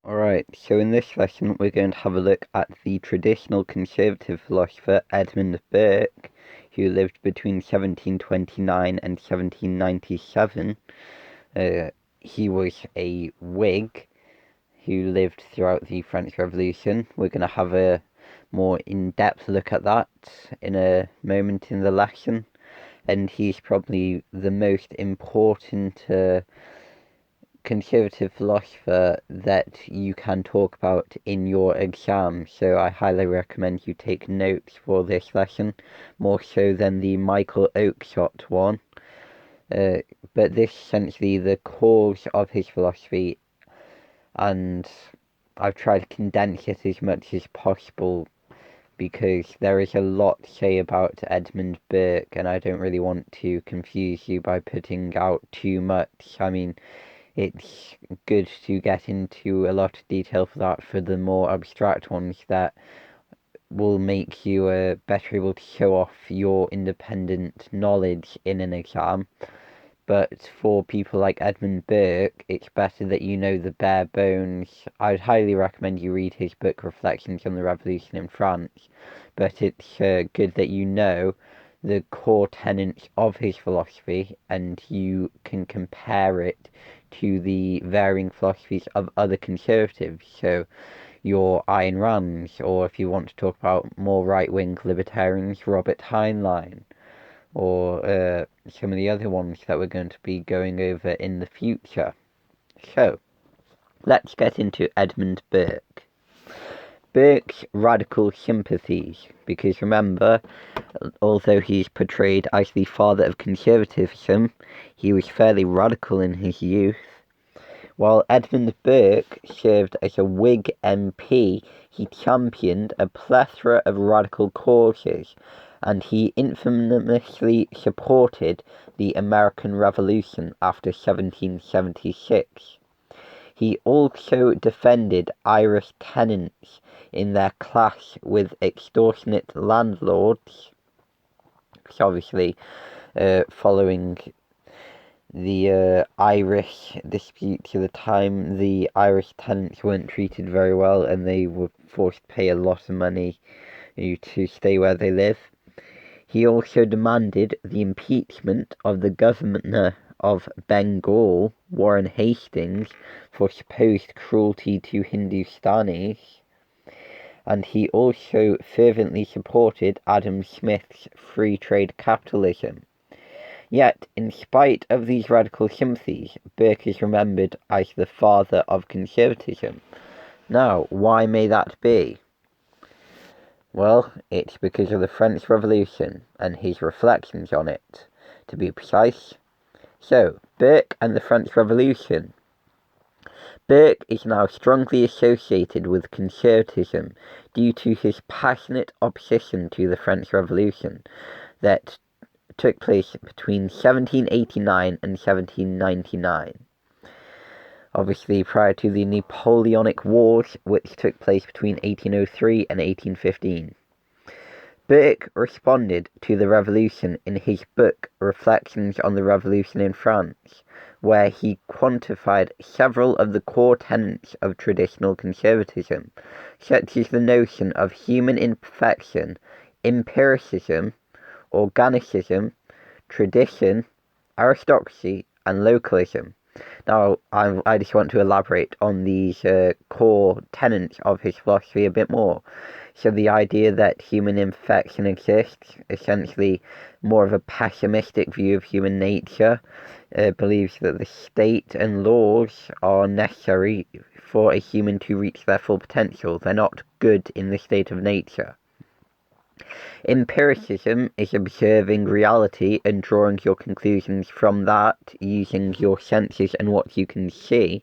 Alright, so in this lesson we're going to have a look at the traditional conservative philosopher Edmund Burke, who lived between 1729 and 1797. He was a Whig who lived throughout the French Revolution. We're going to have a more in-depth look at that in a moment in the lesson, and he's probably the most important conservative philosopher that you can talk about in your exam, so I highly recommend you take notes for this lesson, more so than the Michael Oakeshott one. But this is essentially the cause of his philosophy, and I've tried to condense it as much as possible because there is a lot to say about Edmund Burke, and I don't really want to confuse you by putting out too much. I mean, it's good to get into a lot of detail for that, for the more abstract ones that will make you better able to show off your independent knowledge in an exam. But for people like Edmund Burke, it's better that you know the bare bones. I'd highly recommend you read his book Reflections on the Revolution in France, but it's good that you know the core tenets of his philosophy and you can compare it to the varying philosophies of other conservatives. So your Ayn Rands, or if you want to talk about more right-wing libertarians, Robert Heinlein, or some of the other ones that we're going to be going over in the future. So, let's get into Edmund Burke. Burke's radical sympathies, because remember, although he's portrayed as the father of conservatism, he was fairly radical in his youth. While Edmund Burke served as a Whig MP, he championed a plethora of radical causes, and he infamously supported the American Revolution after 1776. He also defended Irish tenants in their clash with extortionate landlords, obviously following the Irish disputes at the time. The Irish tenants weren't treated very well and they were forced to pay a lot of money to stay where they live. He also demanded the impeachment of the governor of Bengal, Warren Hastings, for supposed cruelty to Hindustanis, and he also fervently supported Adam Smith's free trade capitalism. Yet, in spite of these radical sympathies, Burke is remembered as the father of conservatism. Now, why may that be? Well, it's because of the French Revolution and his reflections on it, to be precise. So, Burke and the French Revolution. Burke is now strongly associated with conservatism due to his passionate opposition to the French Revolution that took place between 1789 and 1799. Obviously prior to the Napoleonic Wars, which took place between 1803 and 1815. Burke responded to the revolution in his book Reflections on the Revolution in France, where he quantified several of the core tenets of traditional conservatism, such as the notion of human imperfection, empiricism, Organicism, tradition, aristocracy, and localism. Now, I just want to elaborate on these core tenets of his philosophy a bit more. So the idea that human imperfection exists, essentially more of a pessimistic view of human nature, believes that the state and laws are necessary for a human to reach their full potential. They're not good in the state of nature. Empiricism is observing reality and drawing your conclusions from that, using your senses and what you can see.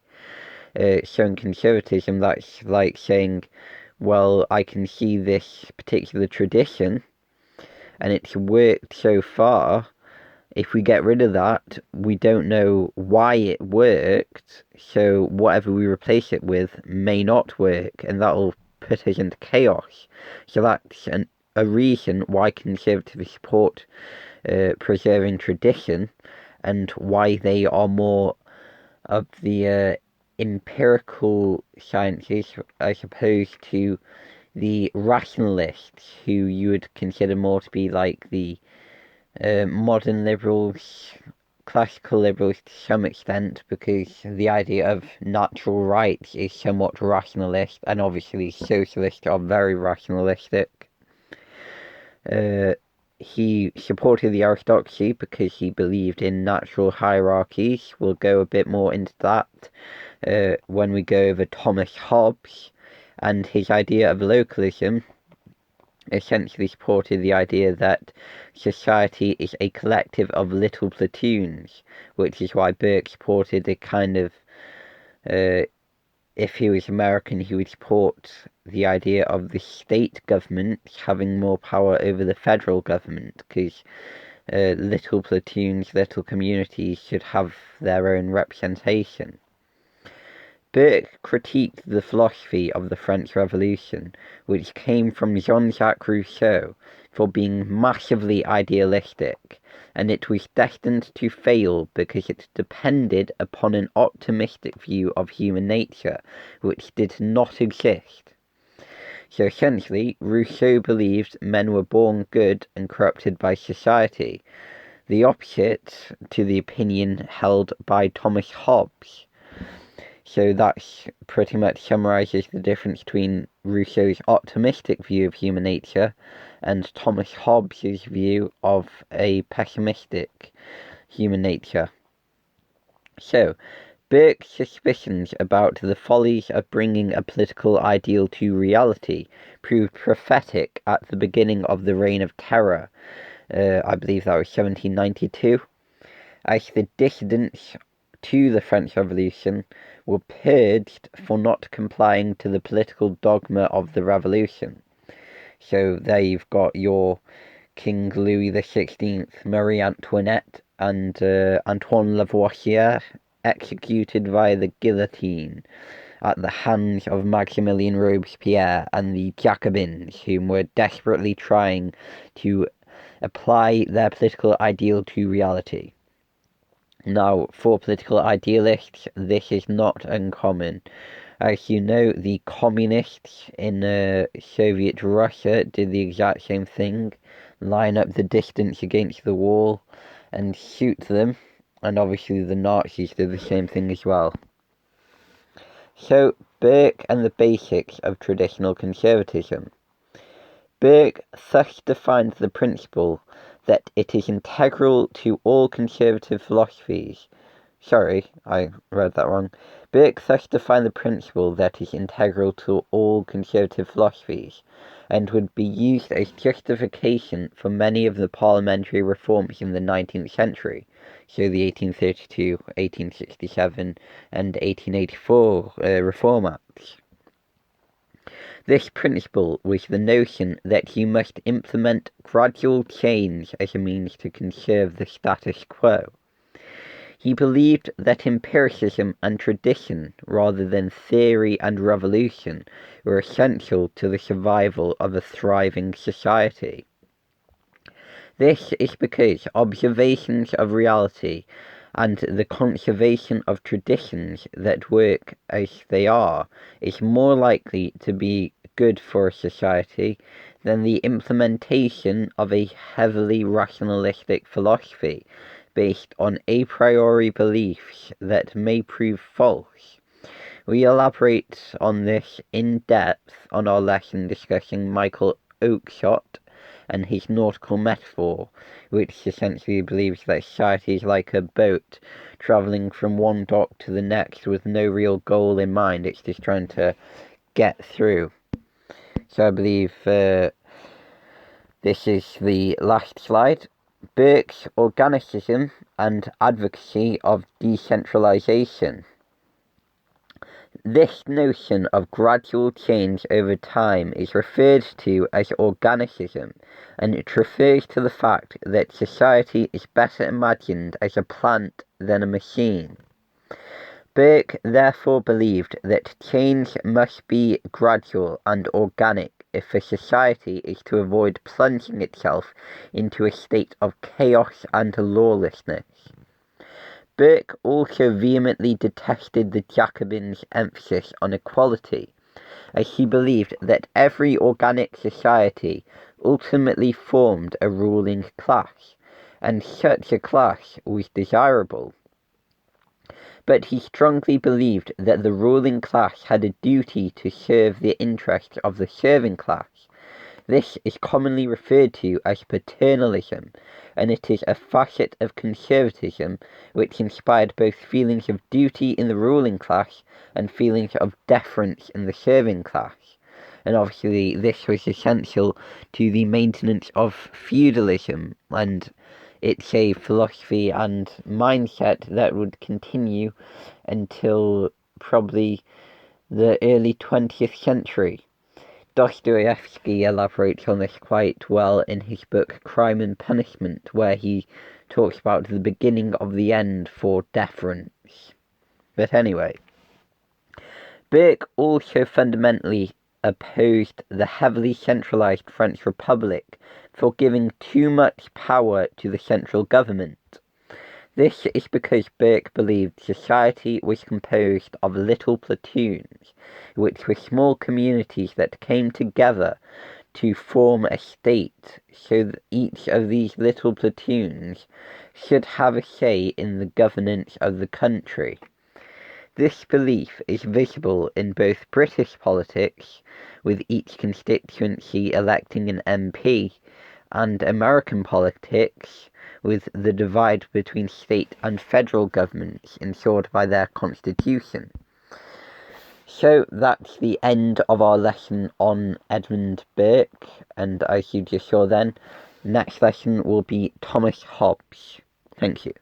So in conservatism, that's like saying, well, I can see this particular tradition, and it's worked so far. If we get rid of that, we don't know why it worked, so whatever we replace it with may not work, and that'll put us into chaos. So that's a reason why conservatives support preserving tradition, and why they are more of the empirical sciences as opposed to the rationalists, who you would consider more to be like the modern liberals, classical liberals to some extent, because the idea of natural rights is somewhat rationalist, and obviously socialists are very rationalistic. He supported the aristocracy because he believed in natural hierarchies. We'll go a bit more into that when we go over Thomas Hobbes and his idea of localism. Essentially supported the idea that society is a collective of little platoons, which is why Burke supported a kind of, if he was American, he would support the idea of the state government having more power over the federal government, because little platoons, little communities should have their own representation. Burke critiqued the philosophy of the French Revolution, which came from Jean-Jacques Rousseau, for being massively idealistic, and it was destined to fail because it depended upon an optimistic view of human nature, which did not exist. So essentially, Rousseau believed men were born good and corrupted by society, the opposite to the opinion held by Thomas Hobbes. So that pretty much summarizes the difference between Rousseau's optimistic view of human nature and Thomas Hobbes' view of a pessimistic human nature. So, Burke's suspicions about the follies of bringing a political ideal to reality proved prophetic at the beginning of the Reign of Terror. I believe that was 1792. As the dissidents to the French Revolution were purged for not complying to the political dogma of the Revolution. So there you've got your King Louis XVI, Marie Antoinette, and Antoine Lavoisier executed via the guillotine at the hands of Maximilien Robespierre and the Jacobins, whom were desperately trying to apply their political ideal to reality. Now, for political idealists, this is not uncommon. As you know, the communists in Soviet Russia did the exact same thing, line up the distance against the wall and shoot them, and obviously the Nazis did the same thing as well. So, Burke and the basics of traditional conservatism. Burke thus defines the principle that it is integral to all conservative philosophies. Sorry, I read that wrong. Burke thus defined the principle that is integral to all conservative philosophies, and would be used as justification for many of the parliamentary reforms in the 19th century, so the 1832, 1867, and 1884 Reform Acts. This principle was the notion that you must implement gradual change as a means to conserve the status quo. He believed that empiricism and tradition, rather than theory and revolution, were essential to the survival of a thriving society. This is because observations of reality and the conservation of traditions that work as they are is more likely to be good for a society than the implementation of a heavily rationalistic philosophy based on a priori beliefs that may prove false. We elaborate on this in depth on our lesson discussing Michael Oakeshott and his nautical metaphor, which essentially believes that society is like a boat travelling from one dock to the next with no real goal in mind. It's just trying to get through. So I believe this is the last slide. Burke's Organicism and advocacy of decentralization. This notion of gradual change over time is referred to as Organicism, and it refers to the fact that society is better imagined as a plant than a machine. Burke therefore believed that change must be gradual and organic if a society is to avoid plunging itself into a state of chaos and lawlessness. Burke also vehemently detested the Jacobins' emphasis on equality, as he believed that every organic society ultimately formed a ruling class, and such a class was desirable. But he strongly believed that the ruling class had a duty to serve the interests of the serving class. This is commonly referred to as paternalism, and it is a facet of conservatism which inspired both feelings of duty in the ruling class and feelings of deference in the serving class. And obviously this was essential to the maintenance of feudalism, and it's a philosophy and mindset that would continue until probably the early 20th century. Dostoevsky elaborates on this quite well in his book Crime and Punishment, where he talks about the beginning of the end for deference. But anyway, Burke also fundamentally opposed the heavily centralized French Republic for giving too much power to the central government. This is because Burke believed society was composed of little platoons, which were small communities that came together to form a state, so that each of these little platoons should have a say in the governance of the country. This belief is visible in both British politics, with each constituency electing an MP, and American politics, with the divide between state and federal governments ensured by their constitution. So that's the end of our lesson on Edmund Burke, and as you just saw then, next lesson will be Thomas Hobbes. Thank you.